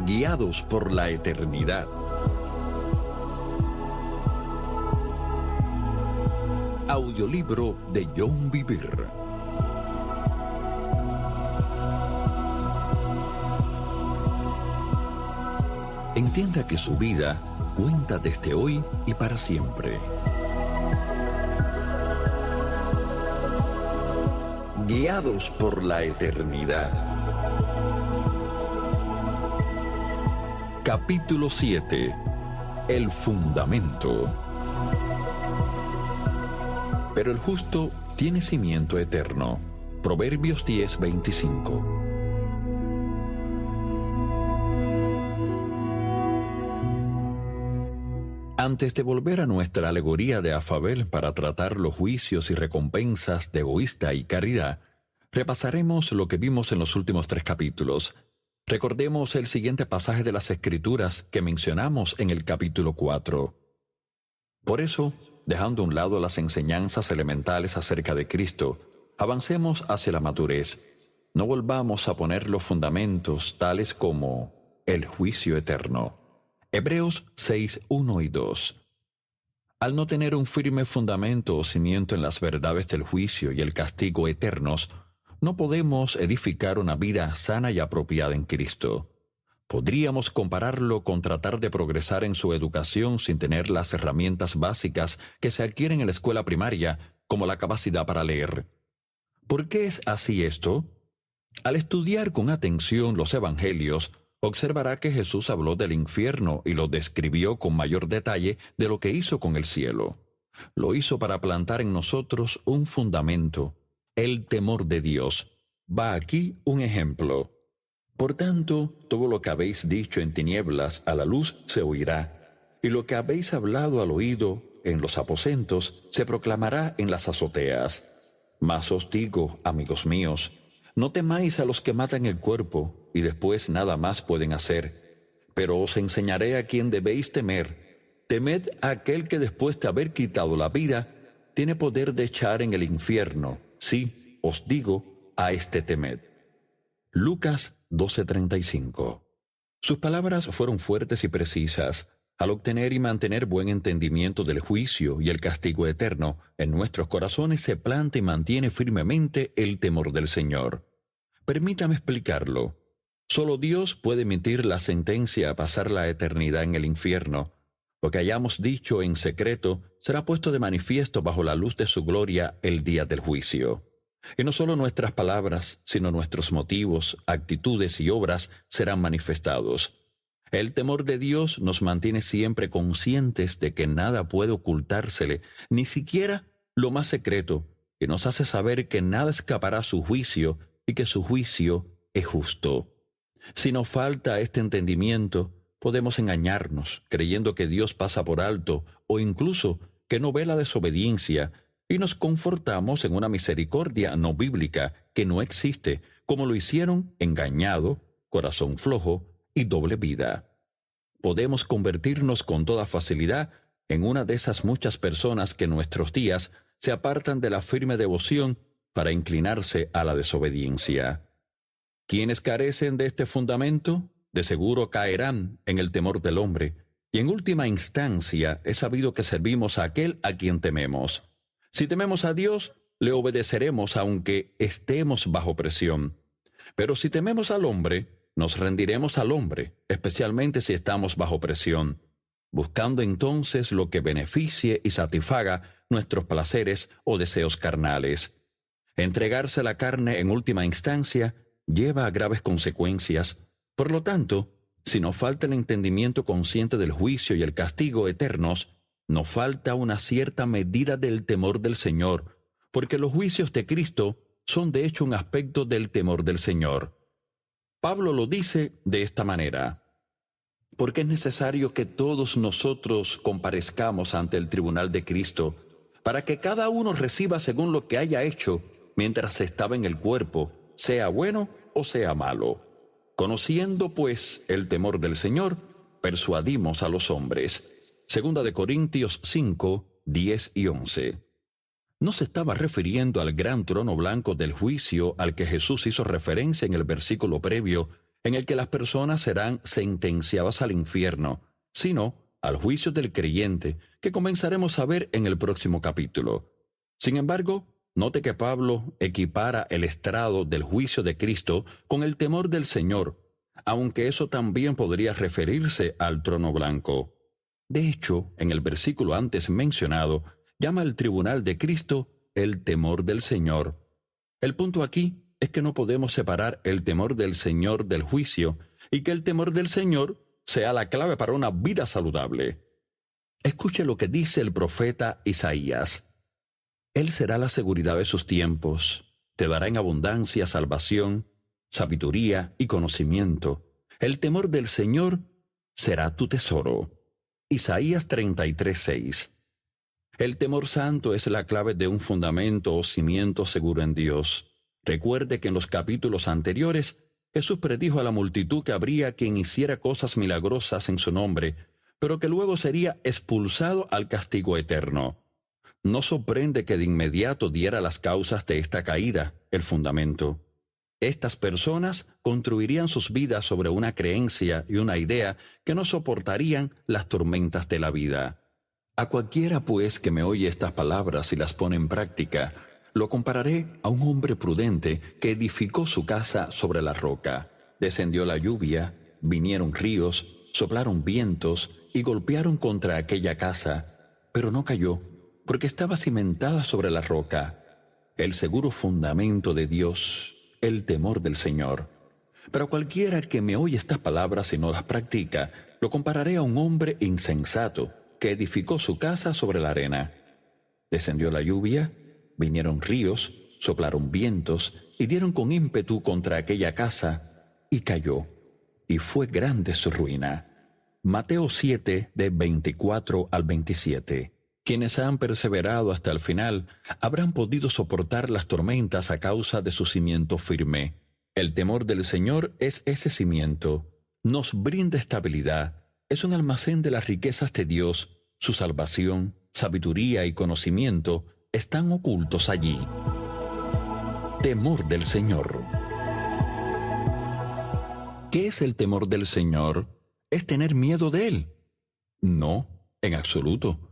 Guiados por la eternidad. Audiolibro de John Bevere. Entienda que su vida cuenta desde hoy y para siempre. Guiados por la eternidad. Capítulo 7. El fundamento. Pero el justo tiene cimiento eterno. Proverbios 10:25. Antes de volver a nuestra alegoría de Afabel para tratar los juicios y recompensas de egoísta y caridad, repasaremos lo que vimos en los últimos 3 capítulos. Recordemos el siguiente pasaje de las Escrituras que mencionamos en el capítulo 4. Por eso, dejando a un lado las enseñanzas elementales acerca de Cristo, avancemos hacia la madurez. No volvamos a poner los fundamentos tales como el juicio eterno. Hebreos 6:1 y 2. Al no tener un firme fundamento o cimiento en las verdades del juicio y el castigo eternos, no podemos edificar una vida sana y apropiada en Cristo. Podríamos compararlo con tratar de progresar en su educación sin tener las herramientas básicas que se adquieren en la escuela primaria, como la capacidad para leer. ¿Por qué es así esto? Al estudiar con atención los evangelios, observará que Jesús habló del infierno y lo describió con mayor detalle de lo que hizo con el cielo. Lo hizo para plantar en nosotros un fundamento, el temor de Dios. Va aquí un ejemplo. Por tanto, todo lo que habéis dicho en tinieblas a la luz se oirá, y lo que habéis hablado al oído en los aposentos se proclamará en las azoteas. Mas os digo, amigos míos, no temáis a los que matan el cuerpo, y después nada más pueden hacer. Pero os enseñaré a quién debéis temer. Temed a aquel que después de haber quitado la vida, tiene poder de echar en el infierno. Sí, os digo, a este temed. Lucas 12:35. Sus palabras fueron fuertes y precisas. Al obtener y mantener buen entendimiento del juicio y el castigo eterno, en nuestros corazones se planta y mantiene firmemente el temor del Señor. Permítame explicarlo. Solo Dios puede emitir la sentencia a pasar la eternidad en el infierno. Lo que hayamos dicho en secreto será puesto de manifiesto bajo la luz de su gloria el día del juicio. Y no solo nuestras palabras, sino nuestros motivos, actitudes y obras serán manifestados. El temor de Dios nos mantiene siempre conscientes de que nada puede ocultársele, ni siquiera lo más secreto, y nos hace saber que nada escapará a su juicio y que su juicio es justo. Si nos falta este entendimiento, podemos engañarnos, creyendo que Dios pasa por alto o incluso que no ve la desobediencia, y nos confortamos en una misericordia no bíblica que no existe, como lo hicieron engañado, corazón flojo y doble vida. Podemos convertirnos con toda facilidad en una de esas muchas personas que en nuestros días se apartan de la firme devoción para inclinarse a la desobediencia. Quienes carecen de este fundamento, de seguro caerán en el temor del hombre, y en última instancia es sabido que servimos a aquel a quien tememos. Si tememos a Dios, le obedeceremos aunque estemos bajo presión. Pero si tememos al hombre, nos rendiremos al hombre, especialmente si estamos bajo presión, buscando entonces lo que beneficie y satisfaga nuestros placeres o deseos carnales. Entregarse a la carne en última instancia lleva a graves consecuencias. Por lo tanto, si nos falta el entendimiento consciente del juicio y el castigo eternos, nos falta una cierta medida del temor del Señor, porque los juicios de Cristo son de hecho un aspecto del temor del Señor. Pablo lo dice de esta manera: porque es necesario que todos nosotros comparezcamos ante el tribunal de Cristo, para que cada uno reciba según lo que haya hecho mientras estaba en el cuerpo, sea bueno o sea malo. Conociendo, pues, el temor del Señor, persuadimos a los hombres. 2 Corintios 5, 10 y 11. No se estaba refiriendo al gran trono blanco del juicio al que Jesús hizo referencia en el versículo previo, en el que las personas serán sentenciadas al infierno, sino al juicio del creyente, que comenzaremos a ver en el próximo capítulo. Sin embargo, note que Pablo equipara el estrado del juicio de Cristo con el temor del Señor, aunque eso también podría referirse al trono blanco. De hecho, en el versículo antes mencionado, llama al tribunal de Cristo el temor del Señor. El punto aquí es que no podemos separar el temor del Señor del juicio y que el temor del Señor sea la clave para una vida saludable. Escuche lo que dice el profeta Isaías. Él será la seguridad de sus tiempos, te dará en abundancia salvación, sabiduría y conocimiento. El temor del Señor será tu tesoro. Isaías 33:6. El temor santo es la clave de un fundamento o cimiento seguro en Dios. Recuerde que en los capítulos anteriores, Jesús predijo a la multitud que habría quien hiciera cosas milagrosas en su nombre, pero que luego sería expulsado al castigo eterno. No sorprende que de inmediato diera las causas de esta caída, el fundamento. Estas personas construirían sus vidas sobre una creencia y una idea que no soportarían las tormentas de la vida. A cualquiera, pues, que me oye estas palabras y las pone en práctica, lo compararé a un hombre prudente que edificó su casa sobre la roca. Descendió la lluvia, vinieron ríos, soplaron vientos y golpearon contra aquella casa, pero no cayó, porque estaba cimentada sobre la roca. El seguro fundamento de Dios, el temor del Señor. Pero cualquiera que me oye estas palabras y no las practica, lo compararé a un hombre insensato que edificó su casa sobre la arena. Descendió la lluvia, vinieron ríos, soplaron vientos y dieron con ímpetu contra aquella casa, y cayó, y fue grande su ruina. Mateo 7, de 24 al 27. Quienes han perseverado hasta el final habrán podido soportar las tormentas a causa de su cimiento firme. El temor del Señor es ese cimiento. Nos brinda estabilidad. Es un almacén de las riquezas de Dios. Su salvación, sabiduría y conocimiento están ocultos allí. Temor del Señor. ¿Qué es el temor del Señor? ¿Es tener miedo de Él? No, en absoluto.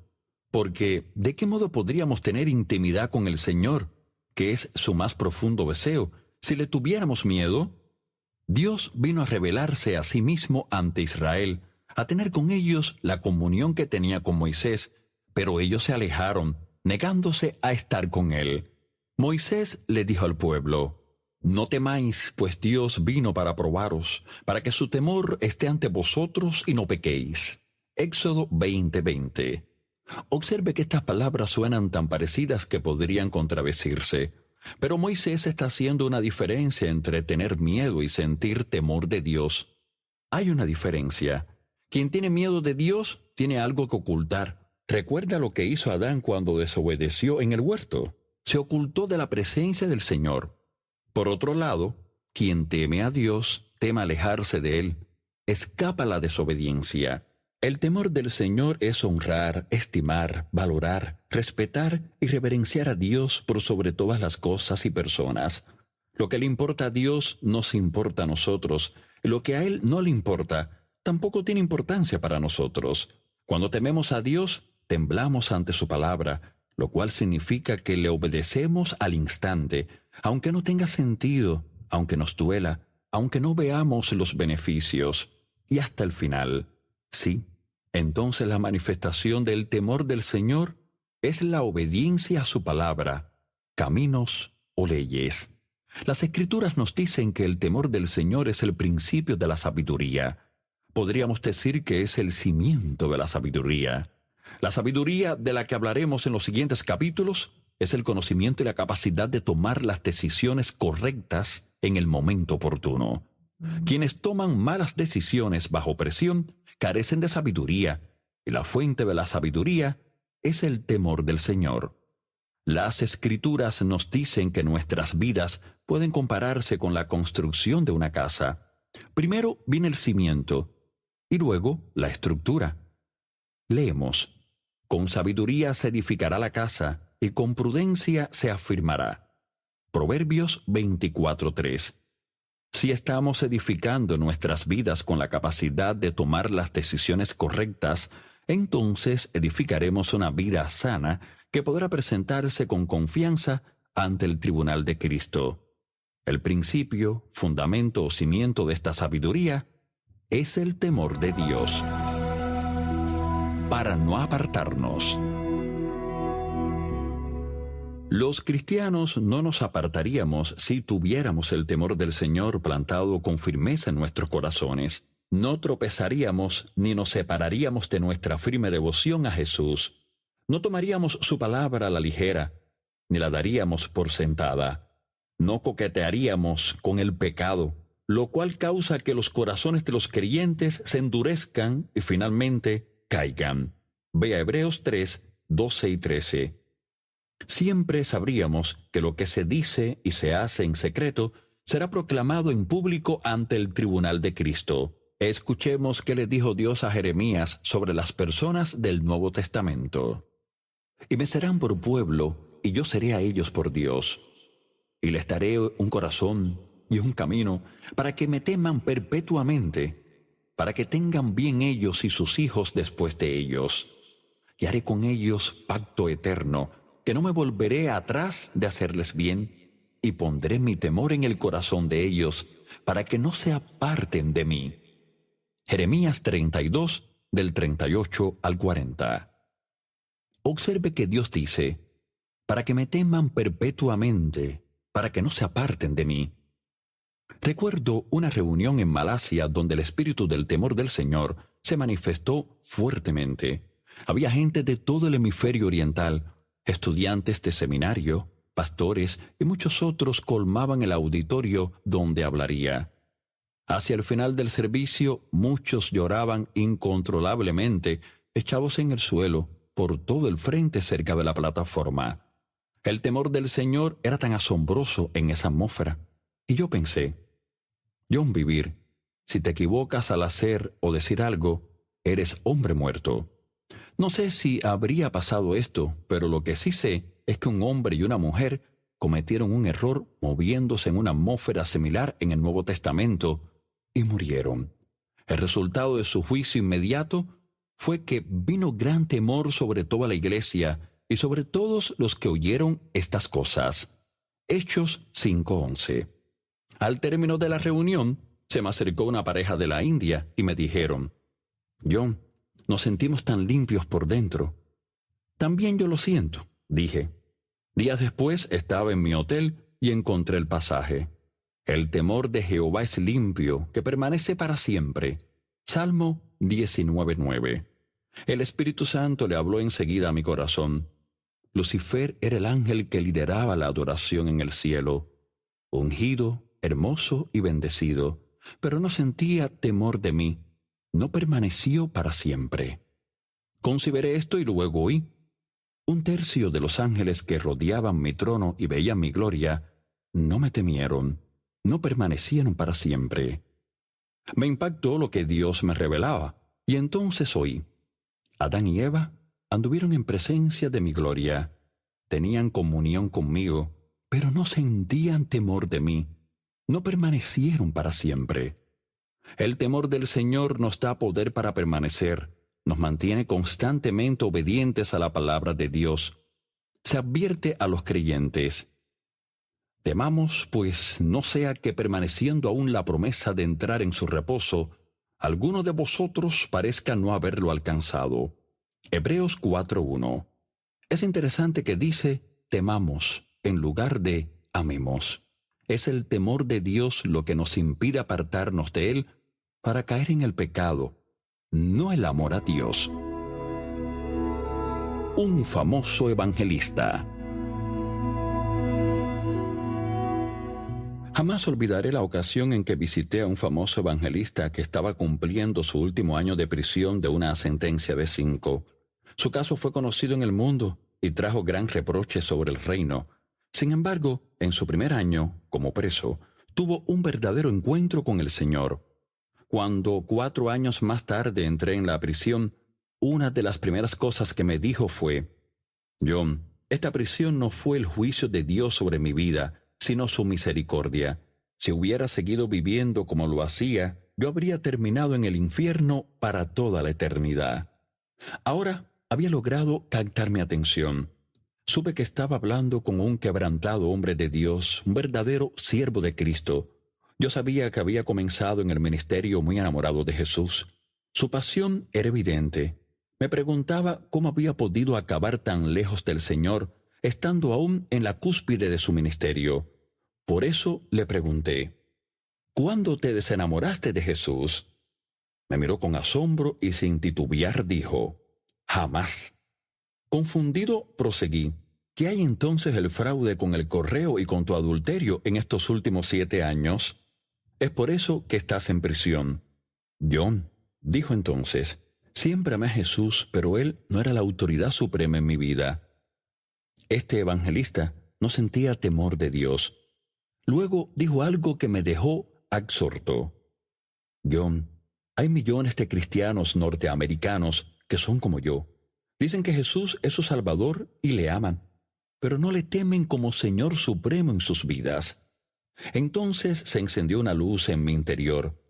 Porque, ¿de qué modo podríamos tener intimidad con el Señor, que es su más profundo deseo, si le tuviéramos miedo? Dios vino a revelarse a sí mismo ante Israel, a tener con ellos la comunión que tenía con Moisés, pero ellos se alejaron, negándose a estar con él. Moisés le dijo al pueblo: «No temáis, pues Dios vino para probaros, para que su temor esté ante vosotros y no pequéis». Éxodo 20:20. Observe que estas palabras suenan tan parecidas que podrían contradecirse, pero Moisés está haciendo una diferencia entre tener miedo y sentir temor de Dios. Hay una diferencia. Quien tiene miedo de Dios tiene algo que ocultar. Recuerda lo que hizo Adán cuando desobedeció en el huerto. Se ocultó de la presencia del Señor. Por otro lado, quien teme a Dios teme alejarse de Él. Escapa la desobediencia. El temor del Señor es honrar, estimar, valorar, respetar y reverenciar a Dios por sobre todas las cosas y personas. Lo que le importa a Dios nos importa a nosotros. Lo que a Él no le importa tampoco tiene importancia para nosotros. Cuando tememos a Dios, temblamos ante su palabra, lo cual significa que le obedecemos al instante, aunque no tenga sentido, aunque nos duela, aunque no veamos los beneficios, y hasta el final. Sí, entonces la manifestación del temor del Señor es la obediencia a su palabra, caminos o leyes. Las Escrituras nos dicen que el temor del Señor es el principio de la sabiduría. Podríamos decir que es el cimiento de la sabiduría. La sabiduría de la que hablaremos en los siguientes capítulos es el conocimiento y la capacidad de tomar las decisiones correctas en el momento oportuno. Quienes toman malas decisiones bajo presión carecen de sabiduría, y la fuente de la sabiduría es el temor del Señor. Las Escrituras nos dicen que nuestras vidas pueden compararse con la construcción de una casa. Primero viene el cimiento, y luego la estructura. Leemos: «Con sabiduría se edificará la casa, y con prudencia se afirmará». Proverbios 24:3. Si estamos edificando nuestras vidas con la capacidad de tomar las decisiones correctas, entonces edificaremos una vida sana que podrá presentarse con confianza ante el tribunal de Cristo. El principio, fundamento o cimiento de esta sabiduría es el temor de Dios. Para no apartarnos. Los cristianos no nos apartaríamos si tuviéramos el temor del Señor plantado con firmeza en nuestros corazones. No tropezaríamos ni nos separaríamos de nuestra firme devoción a Jesús. No tomaríamos su palabra a la ligera, ni la daríamos por sentada. No coquetearíamos con el pecado, lo cual causa que los corazones de los creyentes se endurezcan y finalmente caigan. Ve a Hebreos 3, 12 y 13. Siempre sabríamos que lo que se dice y se hace en secreto será proclamado en público ante el tribunal de Cristo. Escuchemos qué le dijo Dios a Jeremías sobre las personas del Nuevo Testamento. Y me serán por pueblo, y yo seré a ellos por Dios. Y les daré un corazón y un camino, para que me teman perpetuamente, para que tengan bien ellos y sus hijos después de ellos. Y haré con ellos pacto eterno, que no me volveré atrás de hacerles bien, y pondré mi temor en el corazón de ellos, para que no se aparten de mí. Jeremías 32, del 38 al 40. Observe que Dios dice, para que me teman perpetuamente, para que no se aparten de mí. Recuerdo una reunión en Malasia donde el espíritu del temor del Señor se manifestó fuertemente. Había gente de todo el hemisferio oriental, estudiantes de seminario, pastores y muchos otros colmaban el auditorio donde hablaría. Hacia el final del servicio, muchos lloraban incontrolablemente, echados en el suelo, por todo el frente cerca de la plataforma. El temor del Señor era tan asombroso en esa atmósfera. Y yo pensé, John Bevere, si te equivocas al hacer o decir algo, eres hombre muerto. No sé si habría pasado esto, pero lo que sí sé es que un hombre y una mujer cometieron un error moviéndose en una atmósfera similar en el Nuevo Testamento y murieron. El resultado de su juicio inmediato fue que vino gran temor sobre toda la iglesia y sobre todos los que oyeron estas cosas. Hechos 5:11. Al término de la reunión, se me acercó una pareja de la India y me dijeron, John, nos sentimos tan limpios por dentro. También yo lo siento, dije. Días después estaba en mi hotel y encontré el pasaje. El temor de Jehová es limpio, que permanece para siempre. Salmo 19:9. El Espíritu Santo le habló enseguida a mi corazón. Lucifer era el ángel que lideraba la adoración en el cielo. Ungido, hermoso y bendecido, pero no sentía temor de mí. No permaneció para siempre. Consideré esto y luego oí. 1/3 de los ángeles que rodeaban mi trono y veían mi gloria, no me temieron, no permanecieron para siempre. Me impactó lo que Dios me revelaba, y entonces oí. Adán y Eva anduvieron en presencia de mi gloria. Tenían comunión conmigo, pero no sentían temor de mí. No permanecieron para siempre. El temor del Señor nos da poder para permanecer. Nos mantiene constantemente obedientes a la palabra de Dios. Se advierte a los creyentes. Temamos, pues, no sea que permaneciendo aún la promesa de entrar en su reposo, alguno de vosotros parezca no haberlo alcanzado. Hebreos 4:1. Es interesante que dice temamos en lugar de amemos. Es el temor de Dios lo que nos impide apartarnos de Él para caer en el pecado, no el amor a Dios. Un famoso evangelista. Jamás olvidaré la ocasión en que visité a un famoso evangelista que estaba cumpliendo su último año de prisión de una sentencia de 5. Su caso fue conocido en el mundo y trajo gran reproche sobre el reino. Sin embargo, en su primer año, como preso, tuvo un verdadero encuentro con el Señor. Cuando 4 años más tarde entré en la prisión, una de las primeras cosas que me dijo fue, John, esta prisión no fue el juicio de Dios sobre mi vida, sino su misericordia. Si hubiera seguido viviendo como lo hacía, yo habría terminado en el infierno para toda la eternidad. Ahora había logrado captar mi atención. Supe que estaba hablando con un quebrantado hombre de Dios, un verdadero siervo de Cristo. Yo sabía que había comenzado en el ministerio muy enamorado de Jesús. Su pasión era evidente. Me preguntaba cómo había podido acabar tan lejos del Señor, estando aún en la cúspide de su ministerio. Por eso le pregunté: ¿cuándo te desenamoraste de Jesús? Me miró con asombro y sin titubear dijo: jamás. Confundido, proseguí: ¿qué hay entonces el fraude con el correo y con tu adulterio en estos últimos 7 años? Es por eso que estás en prisión. John, dijo entonces, siempre amé a Jesús, pero él no era la autoridad suprema en mi vida. Este evangelista no sentía temor de Dios. Luego dijo algo que me dejó absorto. John, hay millones de cristianos norteamericanos que son como yo. Dicen que Jesús es su Salvador y le aman, pero no le temen como Señor Supremo en sus vidas. Entonces se encendió una luz en mi interior.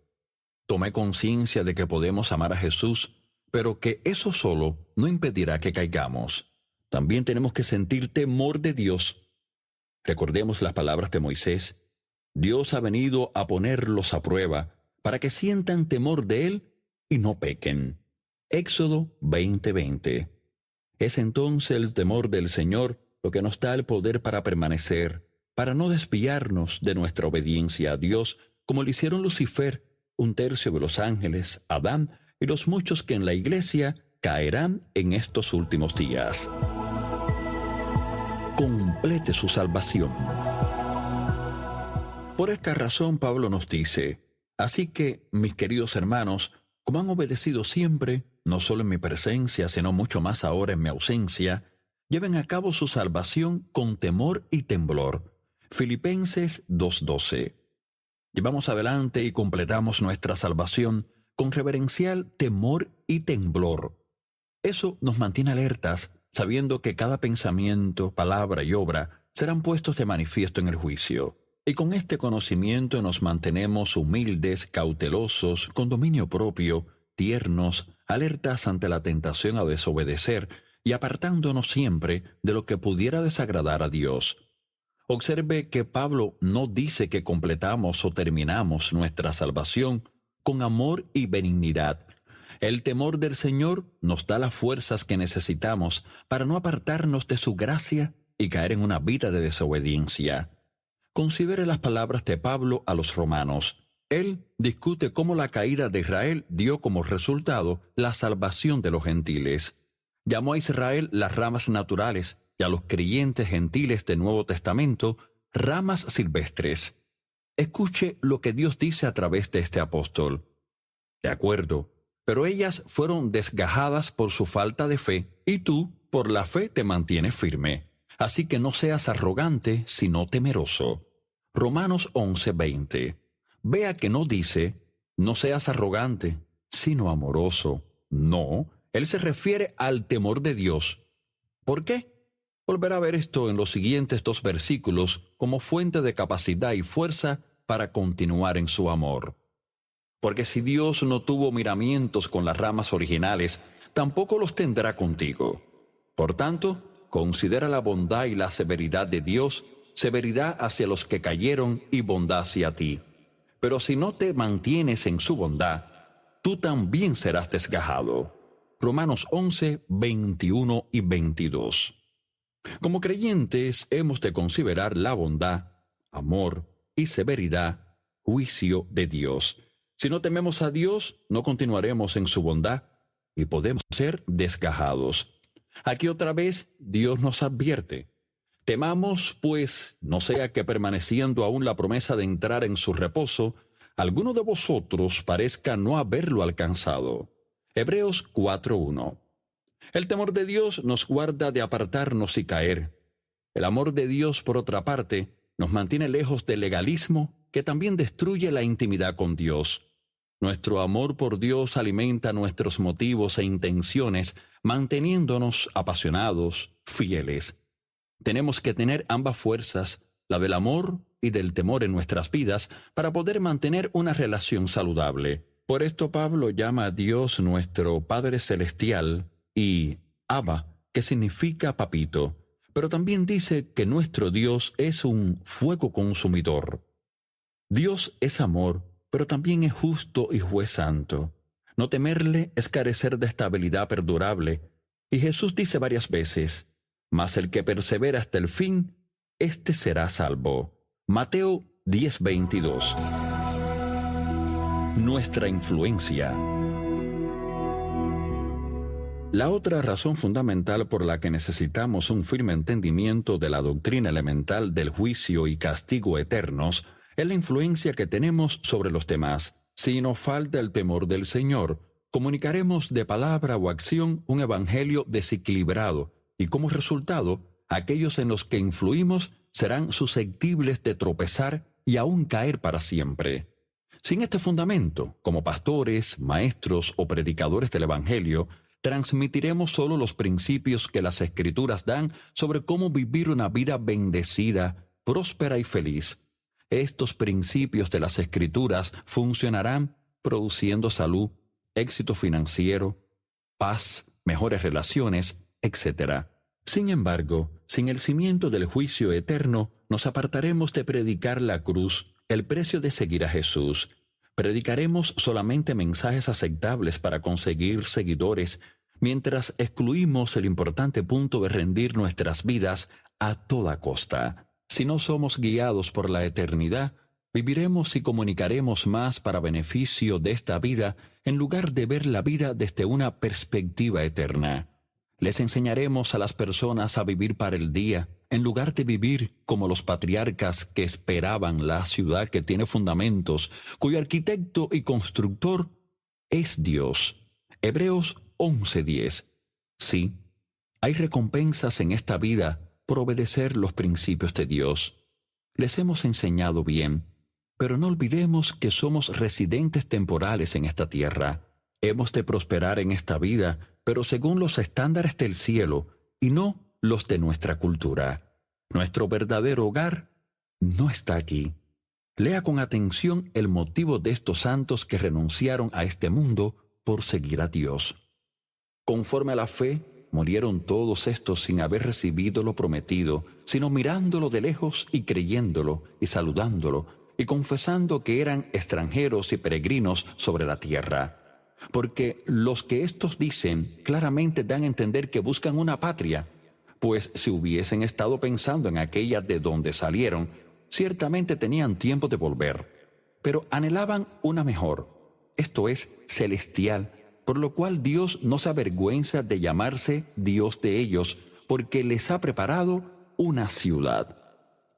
Tomé conciencia de que podemos amar a Jesús, pero que eso solo no impedirá que caigamos. También tenemos que sentir temor de Dios. Recordemos las palabras de Moisés. Dios ha venido a ponerlos a prueba para que sientan temor de Él y no pequen. Éxodo 20:20. Es entonces el temor del Señor lo que nos da el poder para permanecer, para no desviarnos de nuestra obediencia a Dios, como lo hicieron Lucifer, 1/3 de los ángeles, Adán y los muchos que en la iglesia caerán en estos últimos días. Complete su salvación. Por esta razón Pablo nos dice: así que, mis queridos hermanos, como han obedecido siempre, no solo en mi presencia, sino mucho más ahora en mi ausencia, lleven a cabo su salvación con temor y temblor. Filipenses 2:12. Llevamos adelante y completamos nuestra salvación con reverencial temor y temblor. Eso nos mantiene alertas, sabiendo que cada pensamiento, palabra y obra serán puestos de manifiesto en el juicio. Y con este conocimiento nos mantenemos humildes, cautelosos, con dominio propio, tiernos, alertas ante la tentación a desobedecer y apartándonos siempre de lo que pudiera desagradar a Dios. Observe que Pablo no dice que completamos o terminamos nuestra salvación con amor y benignidad. El temor del Señor nos da las fuerzas que necesitamos para no apartarnos de su gracia y caer en una vida de desobediencia. Considere las palabras de Pablo a los romanos. Él discute cómo la caída de Israel dio como resultado la salvación de los gentiles. Llamó a Israel las ramas naturales y a los creyentes gentiles del Nuevo Testamento ramas silvestres. Escuche lo que Dios dice a través de este apóstol. De acuerdo, pero ellas fueron desgajadas por su falta de fe, y tú, por la fe, te mantienes firme. Así que no seas arrogante, sino temeroso. Romanos 11:20. Vea que no dice, no seas arrogante, sino amoroso. No, él se refiere al temor de Dios. ¿Por qué? Volverá a ver esto en los siguientes 2 versículos como fuente de capacidad y fuerza para continuar en su amor. Porque si Dios no tuvo miramientos con las ramas originales, tampoco los tendrá contigo. Por tanto, considera la bondad y la severidad de Dios, severidad hacia los que cayeron y bondad hacia ti. Pero si no te mantienes en su bondad, tú también serás desgajado. Romanos 11, 21 y 22. Como creyentes hemos de considerar la bondad, amor y severidad, juicio de Dios. Si no tememos a Dios, no continuaremos en su bondad y podemos ser desgajados. Aquí otra vez Dios nos advierte. Temamos, pues, no sea que permaneciendo aún la promesa de entrar en su reposo, alguno de vosotros parezca no haberlo alcanzado. Hebreos 4:1. El temor de Dios nos guarda de apartarnos y caer. El amor de Dios, por otra parte, nos mantiene lejos del legalismo que también destruye la intimidad con Dios. Nuestro amor por Dios alimenta nuestros motivos e intenciones, manteniéndonos apasionados, fieles. Tenemos que tener ambas fuerzas, la del amor y del temor en nuestras vidas, para poder mantener una relación saludable. Por esto Pablo llama a Dios nuestro Padre Celestial y Abba, que significa papito, pero también dice que nuestro Dios es un fuego consumidor. Dios es amor, pero también es justo y juez santo. No temerle es carecer de estabilidad perdurable, y Jesús dice varias veces, mas el que persevera hasta el fin, éste será salvo. Mateo 10:22. Nuestra influencia. La otra razón fundamental por la que necesitamos un firme entendimiento de la doctrina elemental del juicio y castigo eternos es la influencia que tenemos sobre los demás. Si nos falta el temor del Señor, comunicaremos de palabra o acción un evangelio desequilibrado y como resultado, aquellos en los que influimos serán susceptibles de tropezar y aún caer para siempre. Sin este fundamento, como pastores, maestros o predicadores del evangelio, transmitiremos solo los principios que las Escrituras dan sobre cómo vivir una vida bendecida, próspera y feliz. Estos principios de las Escrituras funcionarán produciendo salud, éxito financiero, paz, mejores relaciones, etc. Sin embargo, sin el cimiento del juicio eterno, nos apartaremos de predicar la cruz, el precio de seguir a Jesús. Predicaremos solamente mensajes aceptables para conseguir seguidores, mientras excluimos el importante punto de rendir nuestras vidas a toda costa. Si no somos guiados por la eternidad, viviremos y comunicaremos más para beneficio de esta vida en lugar de ver la vida desde una perspectiva eterna. Les enseñaremos a las personas a vivir para el día, en lugar de vivir como los patriarcas que esperaban la ciudad que tiene fundamentos, cuyo arquitecto y constructor es Dios. Hebreos 11:10. Sí, hay recompensas en esta vida por obedecer los principios de Dios. Les hemos enseñado bien, pero no olvidemos que somos residentes temporales en esta tierra. Hemos de prosperar en esta vida, pero según los estándares del cielo y no los de nuestra cultura. Nuestro verdadero hogar no está aquí. Lea con atención el motivo de estos santos que renunciaron a este mundo por seguir a Dios. Conforme a la fe, murieron todos estos sin haber recibido lo prometido, sino mirándolo de lejos y creyéndolo y saludándolo y confesando que eran extranjeros y peregrinos sobre la tierra. Porque los que estos dicen claramente dan a entender que buscan una patria, pues si hubiesen estado pensando en aquella de donde salieron, ciertamente tenían tiempo de volver, pero anhelaban una mejor, esto es, celestial, por lo cual Dios no se avergüenza de llamarse Dios de ellos, porque les ha preparado una ciudad.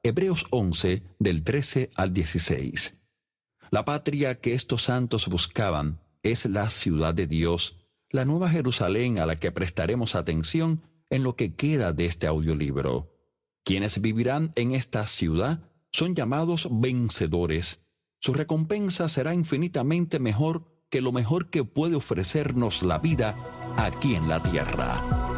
Hebreos 11, del 13 al 16. La patria que estos santos buscaban es la ciudad de Dios, la nueva Jerusalén a la que prestaremos atención en lo que queda de este audiolibro. Quienes vivirán en esta ciudad son llamados vencedores. Su recompensa será infinitamente mejor que lo mejor que puede ofrecernos la vida aquí en la tierra.